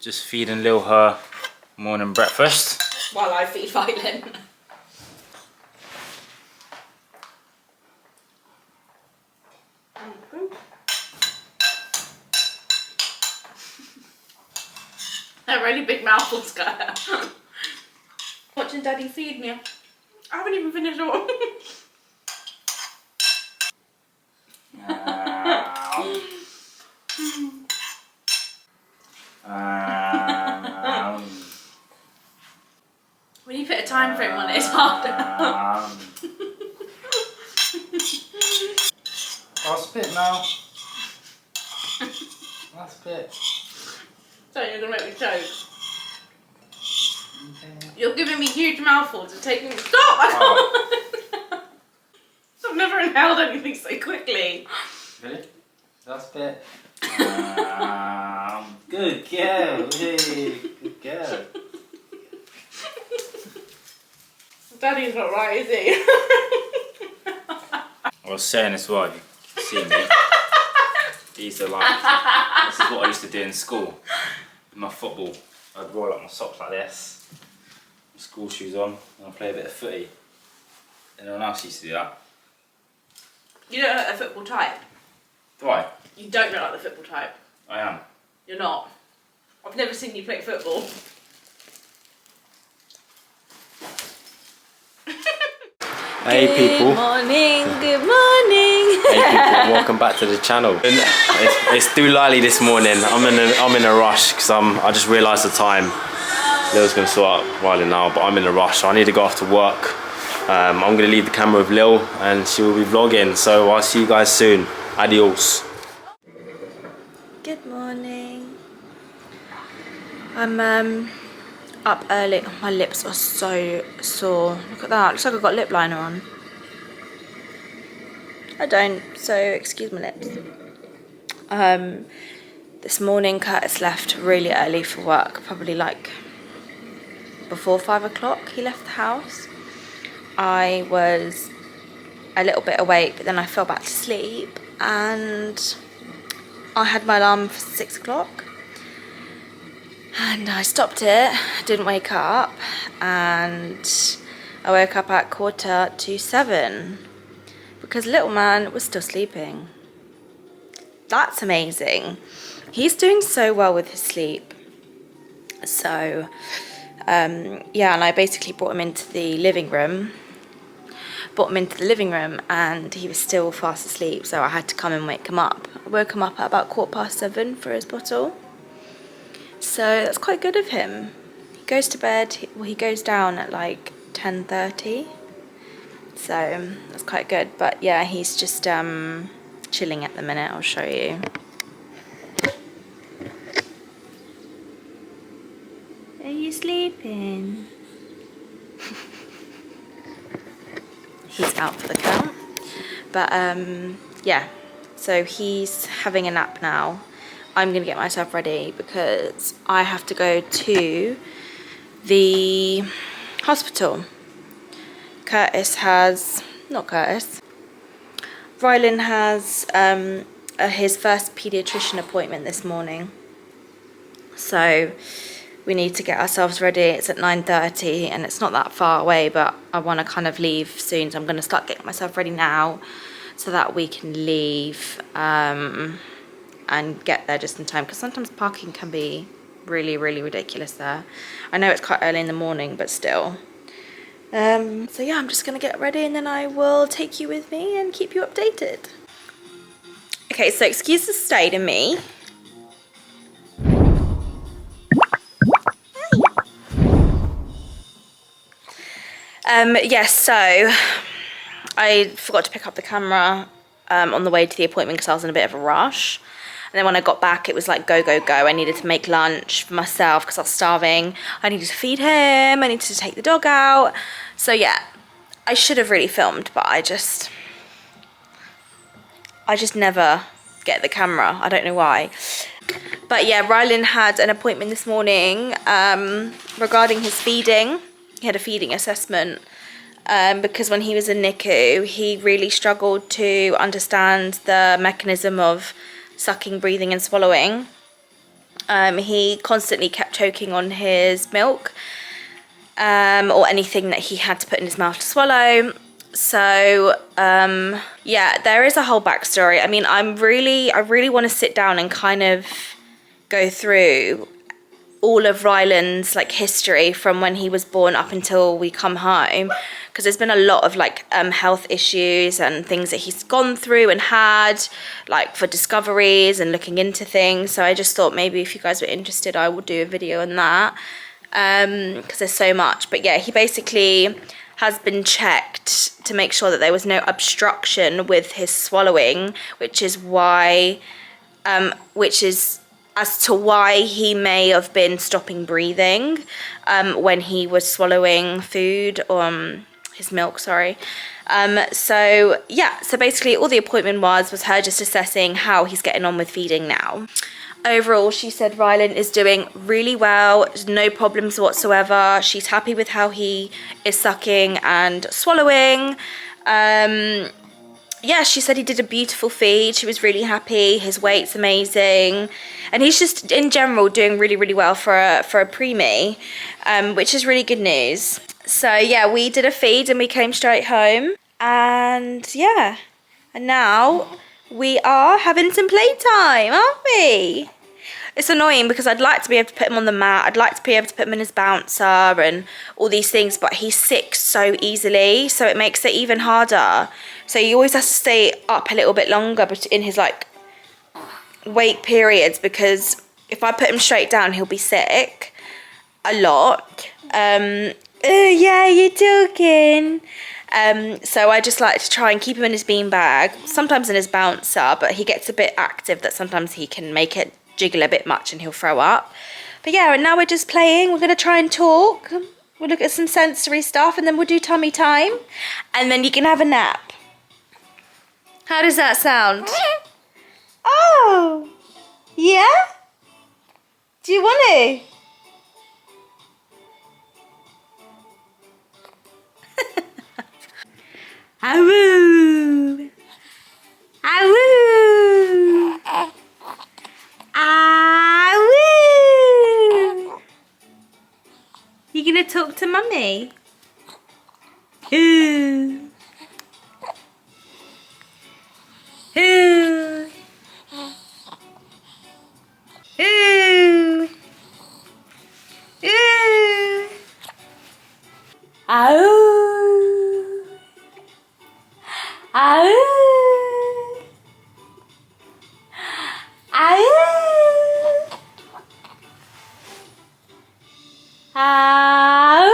Just feeding Lil her morning breakfast. While I feed Violin. A really big mouthful skirt. Watching Daddy feed me. I haven't even finished all. When you put a time frame on it, it's harder. I'll spit now. I'll spit. So you're gonna make me choke. You're giving me huge mouthfuls and taking me. Stop! I can't. I've never inhaled anything so quickly. Really? That's spit. Good girl. Hey, good girl. Daddy's not right, is he? I was saying as well, you see me. These are like, this is what I used to do in school. In my football, I'd roll up my socks like this, school shoes on, and I'd play a bit of footy. Anyone else used to do that? You don't look like the football type. Do I? You don't look like the football type. I am. You're not. I've never seen you play football. Hey people. Good morning, good morning. Hey people, welcome back to the channel. It's too early this morning. I'm in a rush because I just realised the time. Lil's gonna sort out Riley now, but I'm in a rush. So I need to go off to work. I'm gonna leave the camera with Lil and she will be vlogging. So I'll see you guys soon. Adios. Good morning. I'm up early. Oh, my lips are so sore. Look at that. Looks like I've got lip liner on. I don't, so excuse my lips. This morning Curtis left really early for work, probably like before 5 o'clock he left the house. I was a little bit awake, but then I fell back to sleep and I had my alarm for 6 o'clock. And I stopped it, didn't wake up, and I woke up at 7:15 because little man was still sleeping. That's amazing. He's doing so well with his sleep. So, yeah, and I basically brought him into the living room. And he was still fast asleep, so I had to come and wake him up. I woke him up at about 7:15 for his bottle. So that's quite good of him. He goes to bed, he goes down at like 10:30. So that's quite good. But yeah, he's just chilling at the minute. I'll show you. Are you sleeping? He's out for the count. But yeah, so he's having a nap now. I'm going to get myself ready because I have to go to the hospital. Rylan has his first pediatrician appointment this morning. So we need to get ourselves ready. It's at 9:30 and it's not that far away, but I want to kind of leave soon. So I'm going to start getting myself ready now so that we can leave and get there just in time, because sometimes parking can be really, really ridiculous there. I know it's quite early in the morning, but still. So yeah, I'm just gonna get ready and then I will take you with me and keep you updated. Okay, so excuse the state of me. Yes, so I forgot to pick up the camera on the way to the appointment because I was in a bit of a rush. And then when I got back, it was like go, go, go. I needed to make lunch for myself because I was starving. I needed to feed him. I needed to take the dog out. So yeah, I should have really filmed, but I just never get the camera. I don't know why. But yeah, Rylan had an appointment this morning regarding his feeding. He had a feeding assessment because when he was in NICU, he really struggled to understand the mechanism of sucking, breathing and swallowing. He constantly kept choking on his milk, or anything that he had to put in his mouth to swallow. So yeah, there is a whole backstory. I mean, I really want to sit down and kind of go through all of Ryland's like history from when he was born up until we come home, because there's been a lot of like health issues and things that he's gone through and had, like for discoveries and looking into things. So I just thought maybe if you guys were interested, I will do a video on that, because there's so much. But yeah, he basically has been checked to make sure that there was no obstruction with his swallowing, which is as to why he may have been stopping breathing when he was swallowing food, or his milk, sorry. So yeah, so basically all the appointment was her just assessing how he's getting on with feeding now. Overall, she said Ryland is doing really well, no problems whatsoever. She's happy with how he is sucking and swallowing. Yeah, she said he did a beautiful feed. She was really happy. His weight's amazing. And he's just, in general, doing really, really well for a preemie, which is really good news. So, yeah, we did a feed and we came straight home. And, yeah, and now we are having some playtime, aren't we? It's annoying because I'd like to be able to put him on the mat. I'd like to be able to put him in his bouncer and all these things, but he's sick so easily, so it makes it even harder. So he always has to stay up a little bit longer but in his like wake periods, because if I put him straight down, he'll be sick a lot. Yeah, you're talking. So I just like to try and keep him in his beanbag, sometimes in his bouncer, but he gets a bit active that sometimes he can make it jiggle a bit much and he'll throw up. But yeah, and now we're just playing. We're going to try and talk. We'll look at some sensory stuff and then we'll do tummy time. And then you can have a nap. How does that sound? Oh, yeah? Do you want to? Awoo! Awoo! Awoo! You gonna talk to mummy? Ooh. Ooh. Ooh. Ooh. Ow. Ow. Ow. Ow.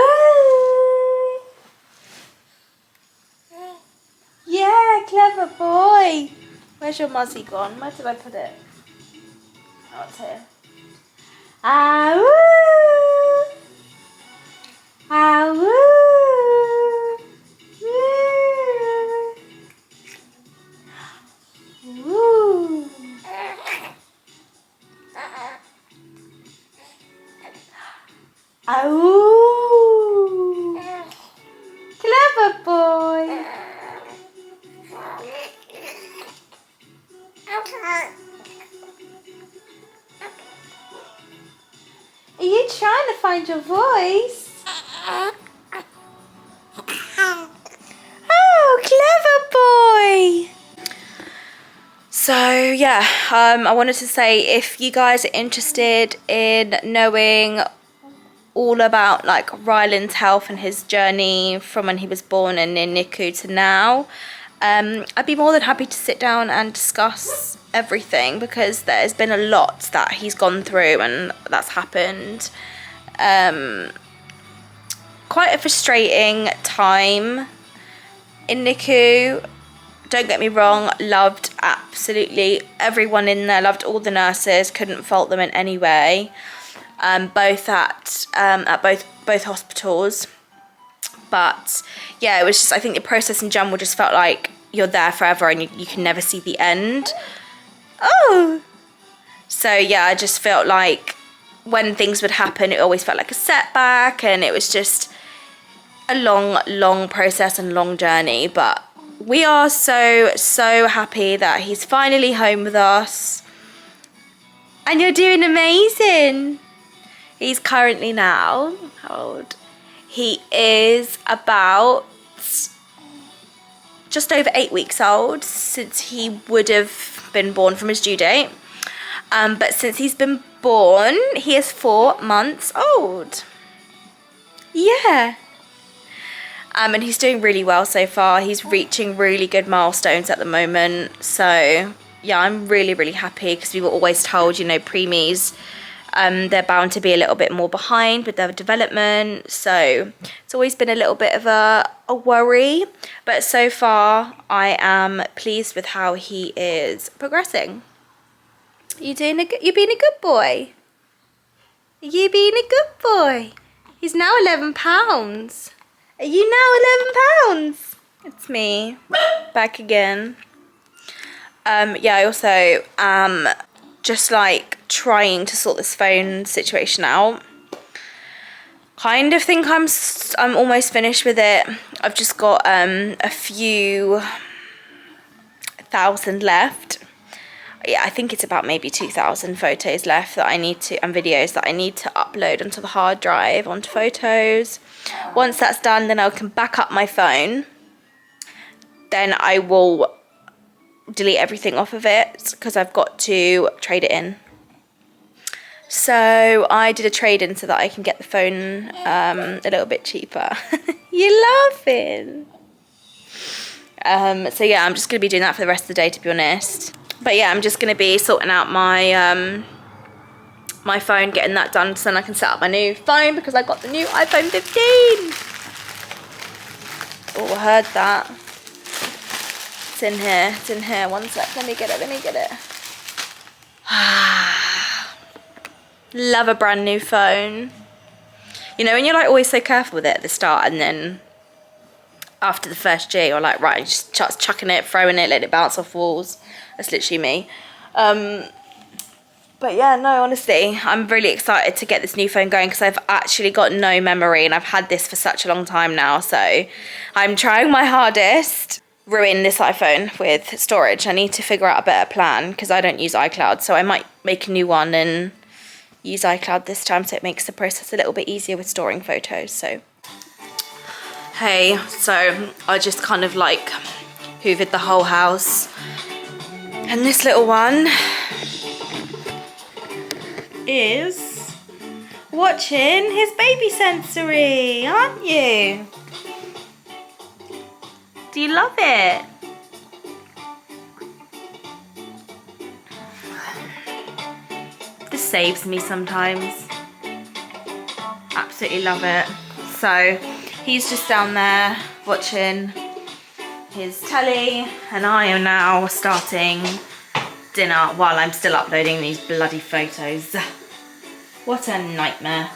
Yeah, clever boy. Where's your muzzy gone? Where did I put it? Oh, it's here. Ow. Ow. Woo. Ow. Clever boy. Are you trying to find your voice? Oh, clever boy. So yeah, I wanted to say, if you guys are interested in knowing all about like Ryland's health and his journey from when he was born and in NICU to now, I'd be more than happy to sit down and discuss everything, because there's been a lot that he's gone through and that's happened. Quite a frustrating time in NICU. Don't get me wrong, loved absolutely everyone in there, loved all the nurses, couldn't fault them in any way. Both at both hospitals. But yeah, it was just, I think the process in general just felt like you're there forever and you can never see the end. Oh! So yeah, I just felt like when things would happen, it always felt like a setback, and it was just a long process and long journey. But we are so happy that he's finally home with us. And you're doing amazing. He's currently now, how old? He is about just over 8 weeks old, since he would have been born from his due date. But since he's been born, he is 4 months old. Yeah. And he's doing really well so far. He's reaching really good milestones at the moment. So yeah, I'm really, really happy, because we were always told, you know, preemies, they're bound to be a little bit more behind with their development. So it's always been a little bit of a worry. But so far, I am pleased with how he is progressing. You're being a good boy. You being a good boy. He's now 11 pounds. Are you now 11 pounds? It's me, back again. Yeah, I also am just like trying to sort this phone situation out. Kind of think I'm almost finished with it. I've just got a few thousand left. Yeah, I think it's about maybe 2,000 photos left that I need to, and videos that I need to upload onto the hard drive, onto Photos. Once that's done, then I can back up my phone. Then I will delete everything off of it, because I've got to trade it in. So I did a trade-in so that I can get the phone a little bit cheaper. You're laughing. So yeah, I'm just going to be doing that for the rest of the day, to be honest. But yeah, I'm just going to be sorting out my my phone, getting that done, so then I can set up my new phone, because I got the new iPhone 15. Oh, I heard that. It's in here. It's in here. One sec. Let me get it. Love a brand new phone. You know, when you're like always so careful with it at the start, and then after the first G, you're like, right, just chucking it, throwing it, letting it bounce off walls. That's literally me. But yeah, no, honestly, I'm really excited to get this new phone going, because I've actually got no memory, and I've had this for such a long time now. So I'm trying my hardest. Ruin this iPhone with storage. I need to figure out a better plan, because I don't use iCloud. So I might make a new one and use iCloud this time, so it makes the process a little bit easier with storing photos. So hey, so I just kind of like hoovered the whole house, and this little one is watching his baby sensory, aren't you? Do you love it? This saves me sometimes. Absolutely love it. So he's just down there watching his telly, and I am now starting dinner while I'm still uploading these bloody photos. What a nightmare.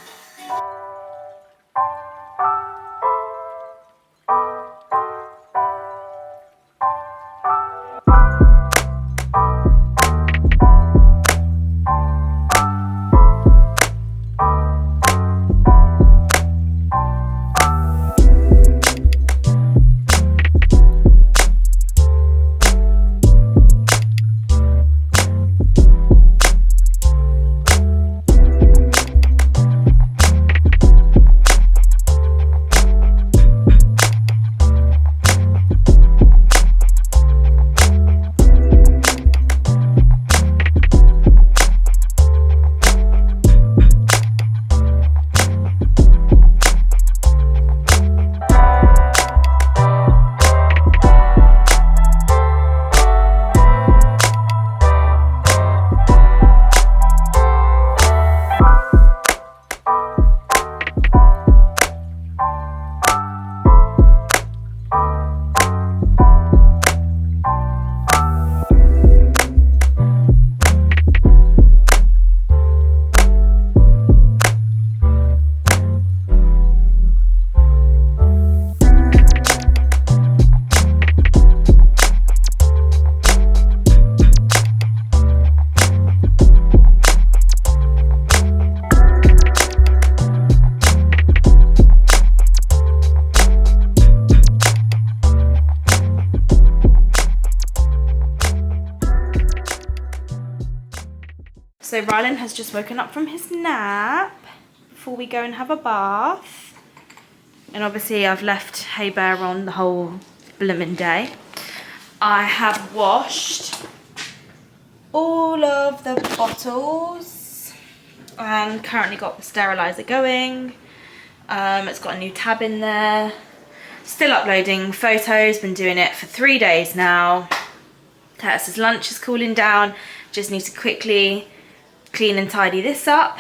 So Rylan has just woken up from his nap before we go and have a bath. And obviously I've left Hey Bear on the whole blooming day. I have washed all of the bottles and currently got the sterilizer going. It's got a new tab in there. Still uploading photos, been doing it for 3 days now. Tertus's lunch is cooling down. Just need to quickly clean and tidy this up.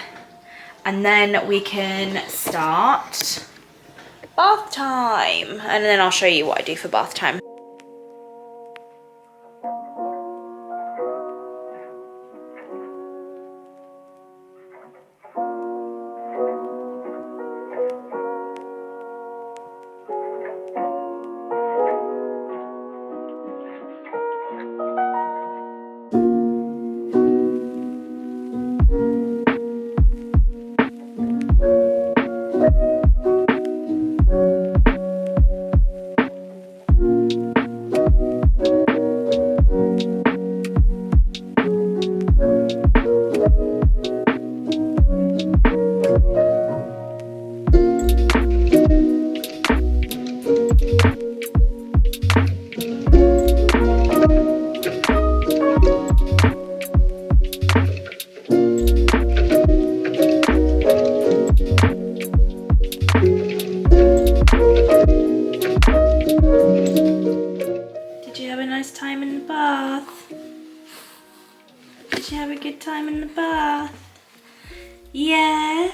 And then we can start bath time. And then I'll show you what I do for bath time. Did you have a nice time in the bath? Did you have a good time in the bath? Yeah?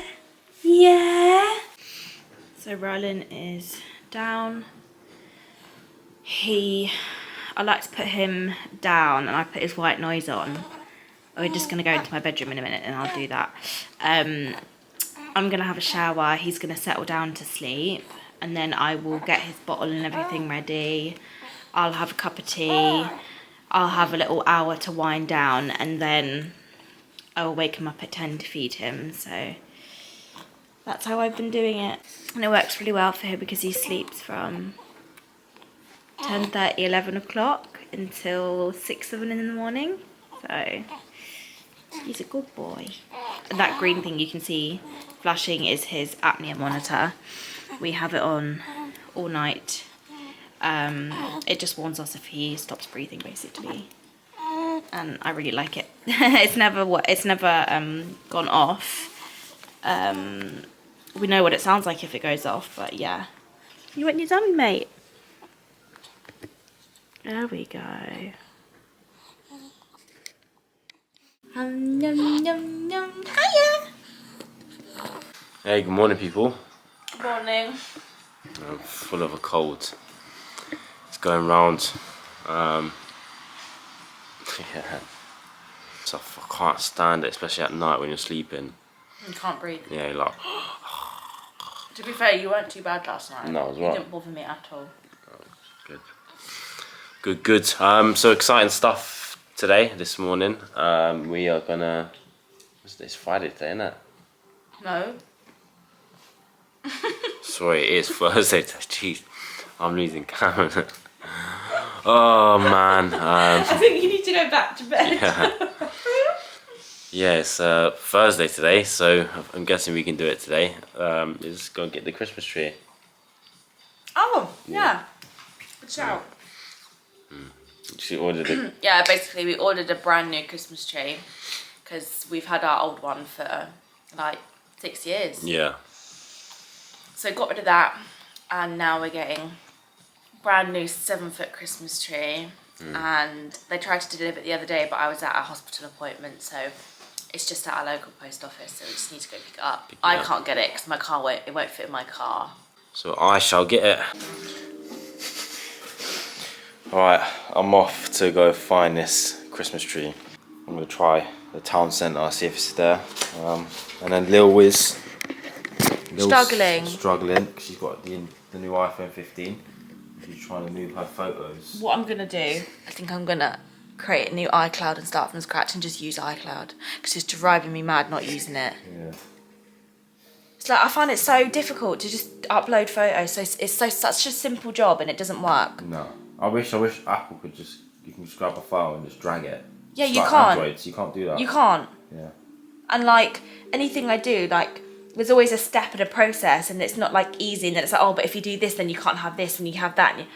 Yeah? So Rylan is down. I like to put him down and I put his white noise on. We're just going to go into my bedroom in a minute and I'll do that. I'm going to have a shower. He's going to settle down to sleep. And then I will get his bottle and everything ready. I'll have a cup of tea. I'll have a little hour to wind down. And then I will wake him up at 10 to feed him. So that's how I've been doing it. And it works really well for him because he sleeps from 10:30, 11 o'clock until 6, 7 in the morning. So he's a good boy. And that green thing you can see flashing is his apnea monitor. We have it on all night. It just warns us if he stops breathing, basically. And I really like it. It's never gone off. We know what it sounds like if it goes off, but yeah. You want your tummy, mate? There we go. Yum, yum, yum. Hiya! Hey, good morning, people. Good morning. I'm full of a cold. It's going round. Yeah. So I can't stand it, especially at night when you're sleeping. You can't breathe. Yeah, you're like... To be fair, you weren't too bad last night. No, I was right. You didn't bother me at all. Good. Good. So exciting stuff today, this morning. We are gonna... It's Friday today, isn't it? No. Sorry, it is Thursday today. Jeez, I'm losing count. Oh man. I think you need to go back to bed. Yeah. Yeah, it's Thursday today, so I'm guessing we can do it today. Is go and get the Christmas tree. Oh, yeah. Good shout. She ordered it. Yeah, basically we ordered a brand new Christmas tree because we've had our old one for like 6 years. Yeah. So got rid of that and now we're getting brand new 7-foot Christmas tree. And they tried to deliver it the other day, but I was at a hospital appointment, so it's just at our local post office, so we just need to go pick it up. I can't get it because my car won't fit in my car. So I shall get it. Alright, I'm off to go find this Christmas tree. I'm going to try the town centre, see if it's there. And then Lil is struggling because she's got the new iPhone 15. She's trying to move her photos. What I'm going to do, I think I'm going to create a new iCloud and start from scratch and just use iCloud because it's driving me mad not using it. Yeah. It's like I find it so difficult to just upload photos. So it's such a simple job and it doesn't work. No. I wish Apple could you can just grab a file and just drag it. Yeah, It's you like can't. Android, so you can't do that. You can't. Yeah. And like anything I do, like there's always a step and a process, and it's not like easy, and then it's like, oh, but if you do this, then you can't have this, and you have that. And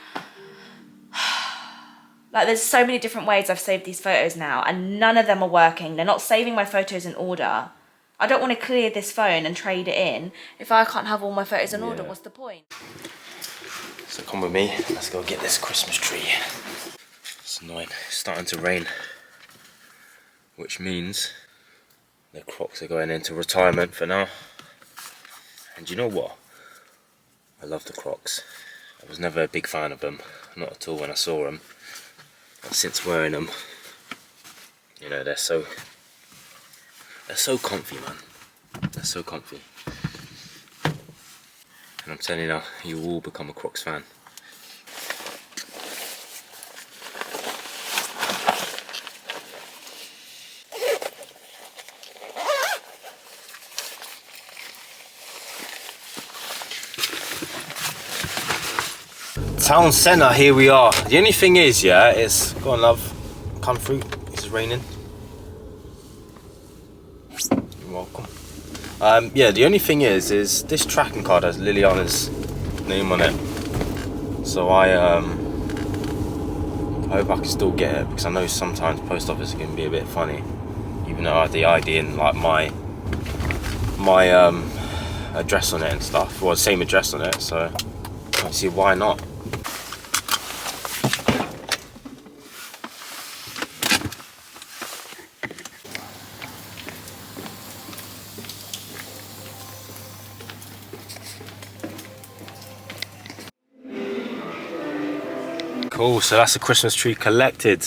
like there's so many different ways I've saved these photos now, and none of them are working. They're not saving my photos in order. I don't want to clear this phone and trade it in if I can't have all my photos in order. What's the point? So come with me, let's go get this Christmas tree. It's annoying, it's starting to rain, which means the Crocs are going into retirement for now. And you know what? I love the Crocs. I was never a big fan of them, not at all when I saw them. But since wearing them, you know, they're so comfy, man. They're so comfy. And I'm telling you now, you will become a Crocs fan. Town centre, here we are. The only thing is, yeah, it's got a love, come through, it's raining. You're welcome. Yeah, the only thing is this tracking card has Liliana's name on it. So I hope I can still get it, because I know sometimes post office can be a bit funny, even though I have the ID and like my address on it and stuff. Well, same address on it, so I don't see why not. Cool, so that's the Christmas tree collected.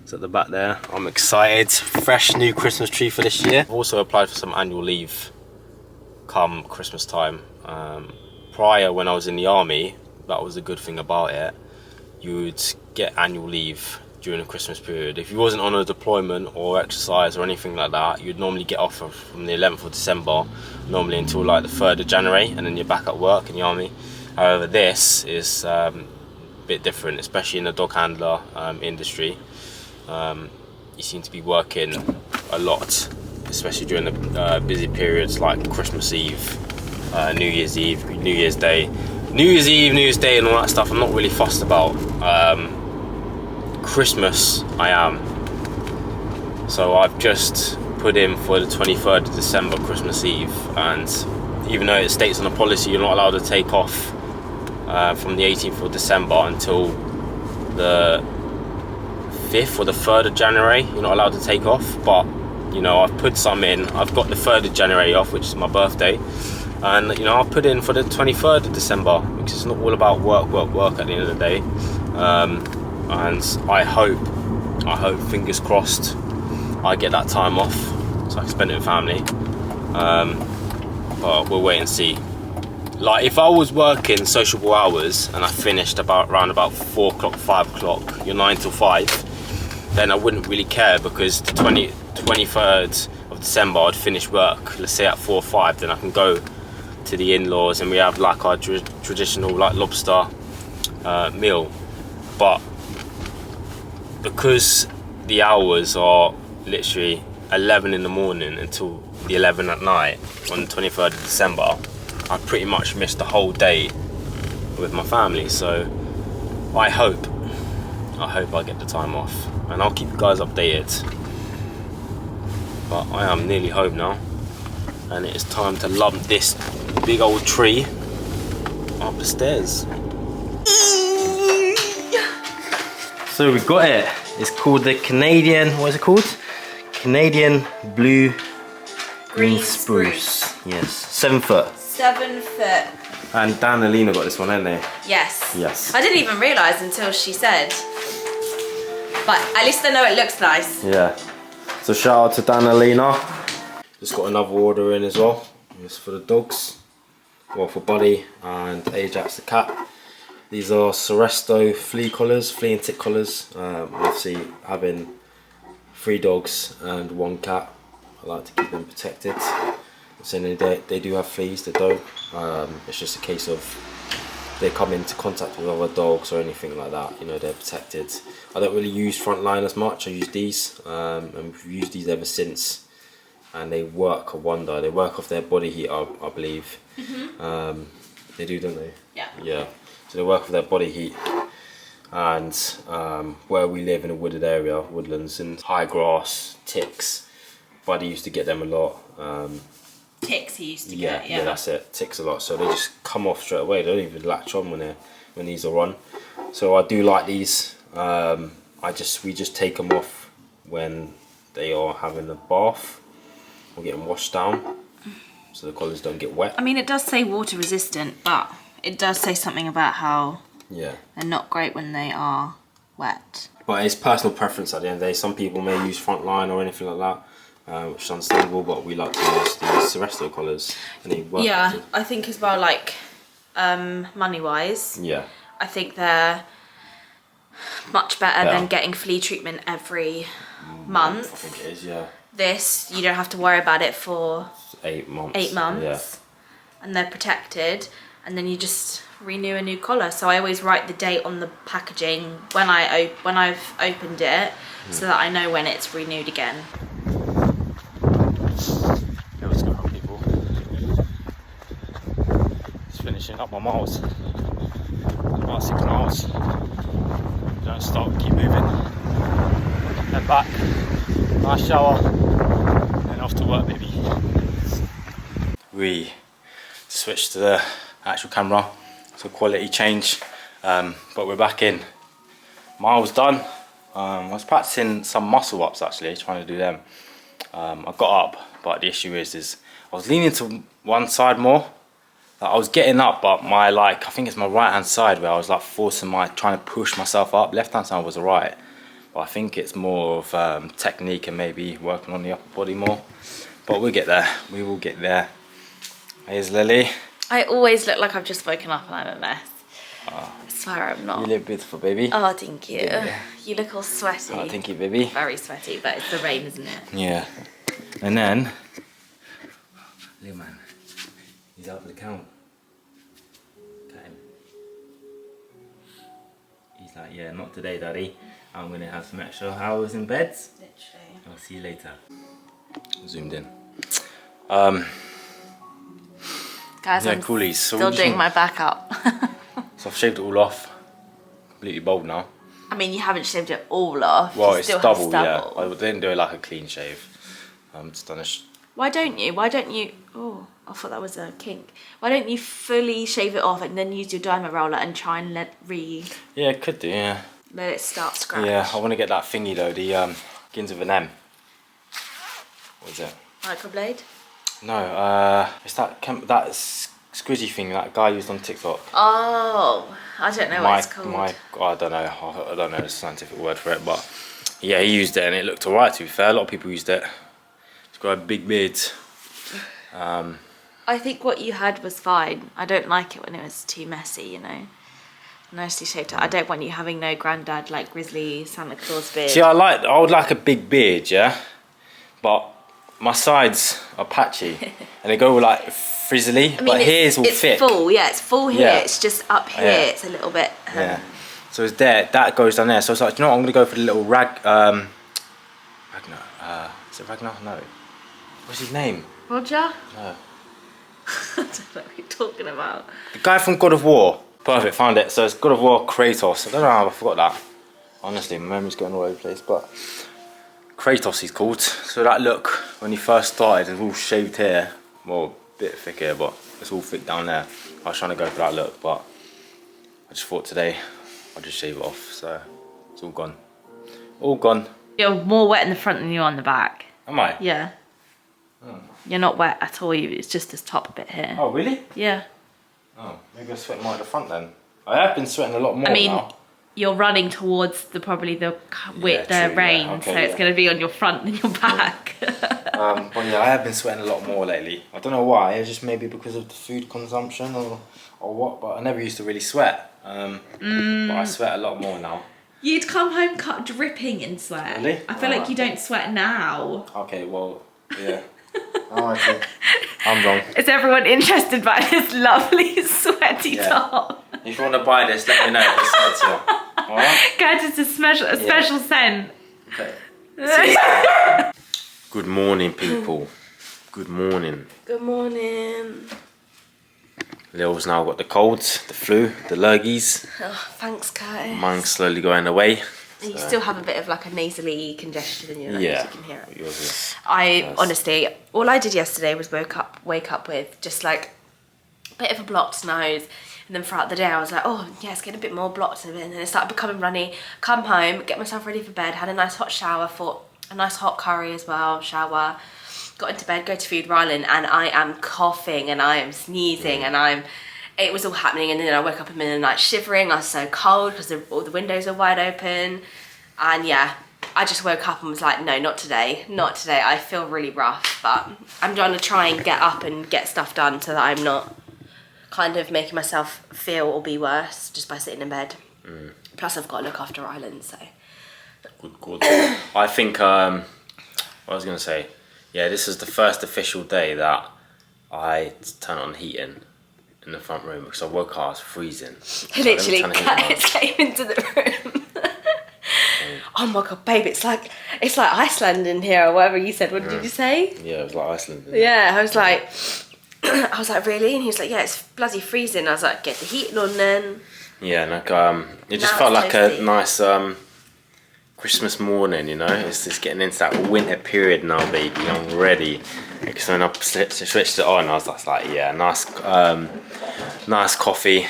It's at the back there. I'm excited. Fresh new Christmas tree for this year. I've also applied for some annual leave come Christmas time. Prior, when I was in the army, that was a good thing about it. You would get annual leave during the Christmas period. If you wasn't on a deployment or exercise or anything like that, you'd normally get off from the 11th of December, normally until like the 3rd of January, and then you're back at work in the army. However, this is bit different, especially in the dog handler industry. You seem to be working a lot, especially during the busy periods like Christmas Eve, New Year's Eve, New Year's Day, New Year's Eve, New Year's Day and all that stuff. I'm not really fussed about. Christmas I am. So I've just put in for the 23rd of December, Christmas Eve, and even though it states on the policy you're not allowed to take off from the 18th of December until the 5th or the 3rd of January, you're not allowed to take off. But you know, I've put some in. I've got the 3rd of January off, which is my birthday, and you know, I've put in for the 23rd of December, because it's not all about work at the end of the day. And I hope, fingers crossed, I get that time off so I can spend it with family. But we'll wait and see. Like, if I was working sociable hours and I finished around about 4 o'clock, 5 o'clock, you're 9 till 5, then I wouldn't really care, because the 23rd of December I'd finish work, let's say at 4 or 5, then I can go to the in-laws and we have like our traditional like lobster meal. But because the hours are literally 11 in the morning until the 11 at night on the 23rd of December, I pretty much missed the whole day with my family. So I hope I get the time off, and I'll keep you guys updated. But I am nearly home now, and it is time to lump this big old tree up the stairs. So we got it. It's called the Canadian, what is it called? Canadian Blue Green Spruce. Yes, 7 foot. 7 foot. And Dan and Alina got this one, haven't they? Yes. Yes. I didn't even realise until she said. But at least I know it looks nice. Yeah. So shout out to Dan and Alina. Just got another order in as well. It's for the dogs. Well, for Buddy and Ajax the cat. These are Seresto flea collars, flea and tick collars. Obviously having 3 dogs and 1 cat, I like to keep them protected. So they do have fleas, they don't. It's just a case of they come into contact with other dogs or anything like that, you know, they're protected. I don't really use Frontline as much, I use these, and we've used these ever since and they work a wonder. They work off their body heat, I believe. They do, don't they? Yeah. Yeah. So they work off their body heat. And where we live in a wooded area, woodlands and high grass, ticks. Buddy used to get them a lot. Ticks he used to yeah, get, yeah, that's it. Ticks a lot. So they just come off straight away. They don't even latch on when these are on. So I do like these. We just take them off when they are having a bath or getting washed down, so the collars don't get wet. I mean, it does say water resistant, but it does say something about how they're not great when they are wet. But it's personal preference at the end of the day. Some people may use Frontline or anything like that. Which is understandable, but we like to use these Seresto collars. Yeah, I think as well, like money wise, I think they're much better than getting flea treatment every month. I think it is, yeah. This, you don't have to worry about it for 8 months. 8 months, and they're protected, and then you just renew a new collar. So I always write the date on the packaging when I've opened it, so that I know when it's renewed again. What's going on, people? Just finishing up my miles. About 6 miles. Don't stop, keep moving. Then back, nice shower, then off to work, baby. We switched to the actual camera, so quality change, but we're back in. Miles done. I was practicing some muscle ups actually, trying to do them. I got up, but the issue is I was leaning to one side more. Like, I was getting up, but I think it's my right hand side where I was like trying to push myself up. Left hand side was alright, but I think it's more of technique and maybe working on the upper body more. But we'll get there. We will get there. Here's Lily. I always look like I've just woken up and I'm a mess. I swear I'm not. You look beautiful, baby. Oh, thank you. Yeah. You look all sweaty. Oh, thank you, baby. Very sweaty, but it's the rain, isn't it? Yeah. And then, little man, he's out for the count. Cut him. He's like, yeah, not today, daddy. I'm gonna have some extra hours in bed. Literally. I'll see you later. Zoomed in. Guys, yeah, I'm coolies. So still doing my back up. So I've shaved it all off. Completely bald now. I mean, you haven't shaved it all off. Well, you it's still double, have stubble. yeah. I didn't do it like a clean shave. Just done a Why don't you? Oh, I thought that was a kink. Why don't you fully shave it off and then use your diamond roller and try and let Yeah, could do, yeah. it start scratch? Yeah, I want to get that thingy though, the begins with an M. What is it? Microblade? No, it's that squidgy thing that guy used on TikTok. Oh, I don't know what it's called. I don't know the scientific word for it, but yeah, he used it and it looked alright, to be fair. A lot of people used it. It's got a big beard. I think what you had was fine. I don't like it when it was too messy, you know. Nicely shaved. I don't want you having no granddad like grizzly Santa Claus beard. See, I would like a big beard, yeah, but my sides are patchy and they go like frizzly. I mean, but here's all thick. It's full, yeah. It's full here. Yeah. It's just up here. Yeah. It's a little bit. Yeah. So it's there. That goes down there. So it's like, you know what? I'm gonna go for the little Ragnar. Is it Ragnar? No. What's his name? Roger? No. I don't know what you're talking about. The guy from God of War. Perfect, found it. So it's God of War Kratos. I don't know how I forgot that. Honestly, my memory's going all over the place, but Kratos he's called. So that look, when he first started, it's all shaved here. Well, a bit thick here, but it's all thick down there. I was trying to go for that look, but I just thought today I'll just shave it off. So it's all gone. All gone. You're more wet in the front than you are on the back. Am I? Yeah. Oh. You're not wet at all. It's just this top bit here. Oh, really? Yeah. Oh, maybe I'm sweating more at the front then. I have been sweating a lot more now. You're running towards probably the rain, yeah. Okay, so it's going to be on your front than your back. But yeah, I have been sweating a lot more lately. I don't know why. It's just maybe because of the food consumption or what. But I never used to really sweat. But I sweat a lot more now. You'd come home dripping in sweat. Really? I feel like you don't sweat now. Okay, well, yeah. Oh, I see. I'm wrong. Is everyone interested by this lovely sweaty top? If you want to buy this, let me know. It's alright? Guys, it's a special scent. Okay. Good morning, people. Good morning. Good morning. Lil's now got the colds, the flu, the lurgies. Oh, thanks, Curtis. Mine's slowly going away. You still have a bit of like a nasally congestion in your nose, you can hear it. Yours is, honestly, all I did yesterday was wake up with just like a bit of a blocked nose, and then throughout the day I was like, oh yeah, it's getting a bit more blocked, and then it started becoming runny. Come home, get myself ready for bed, had a nice hot shower, thought a nice hot curry as well, shower, got into bed, go to feed Rylan, and I am coughing and I am sneezing and it was all happening, and then I woke up in the middle of the night shivering. I was so cold because all the windows are wide open, and yeah, I just woke up and was like, no, not today, not today. I feel really rough, but I'm trying to try and get up and get stuff done so that I'm not kind of making myself feel or be worse just by sitting in bed. Plus I've got to look after Rylan, so. Good. I think, what I was going to say, yeah, this is the first official day that I turn on heating in the front room because I woke up, I was freezing. Literally, Curtis came into the room. Oh my god, babe, it's like Iceland in here, or whatever you said. What did you say? Yeah, it was like Iceland. Yeah, I was like, really? And he was like, yeah, it's bloody freezing. I was like, get the heating on then. Yeah, like it just felt like a nice Christmas morning, you know. It's just getting into that winter period now, baby. I'm ready. Because when I switched it on, I was just like, yeah, nice coffee,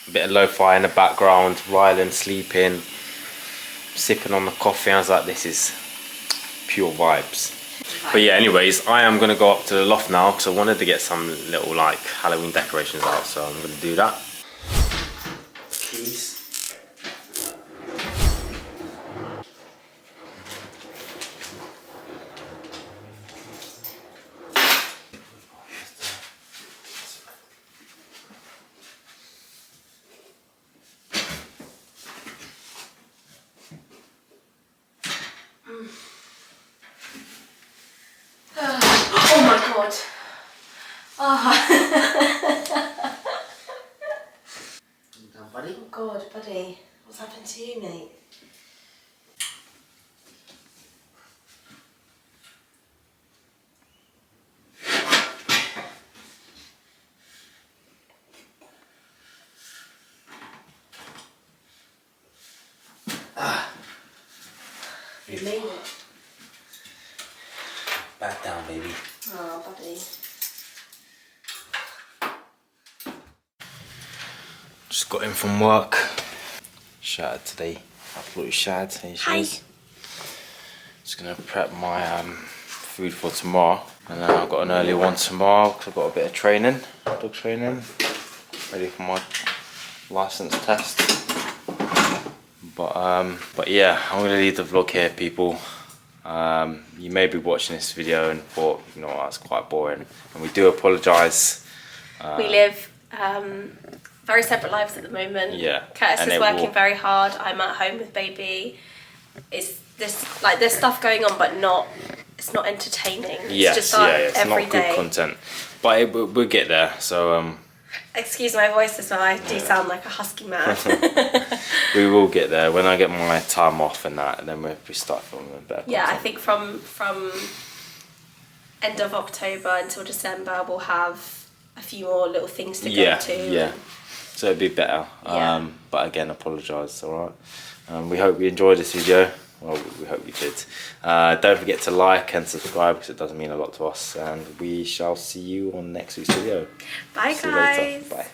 a bit of lo-fi in the background, Rylan sleeping, sipping on the coffee. I was like, this is pure vibes. But yeah, anyways, I am going to go up to the loft now because I wanted to get some little like Halloween decorations out, so I'm going to do that. Keys. Oh my god. Oh. You done, buddy? Oh god, buddy. What's happened to you, mate? You made it. Back down, baby. Oh, buddy. Just got in from work. Shattered today. Absolutely shattered. Here she is. Just gonna prep my food for tomorrow. And then I've got an early one tomorrow because I've got a bit of training, dog training. Ready for my license test. But yeah, I'm gonna leave the vlog here, people. You may be watching this video and thought, you know, that's quite boring, and we do apologise. We live very separate lives at the moment. Yeah. Curtis is working very hard. I'm at home with baby. There's stuff going on, but it's not entertaining. It's just it's every not day. good content, but we'll get there. So excuse my voice as well. I do sound like a husky man. we will get there when I get my time off and that, and then we start filming better. Yeah, content. I think from end of October until December we'll have a few more little things to go to. Yeah. So it'd be better. Yeah. But again, apologise. All right. We hope you enjoyed this video. Well, we hope you did. Don't forget to like and subscribe because it does mean a lot to us. And we shall see you on next week's video. Bye, See you guys. later. Bye.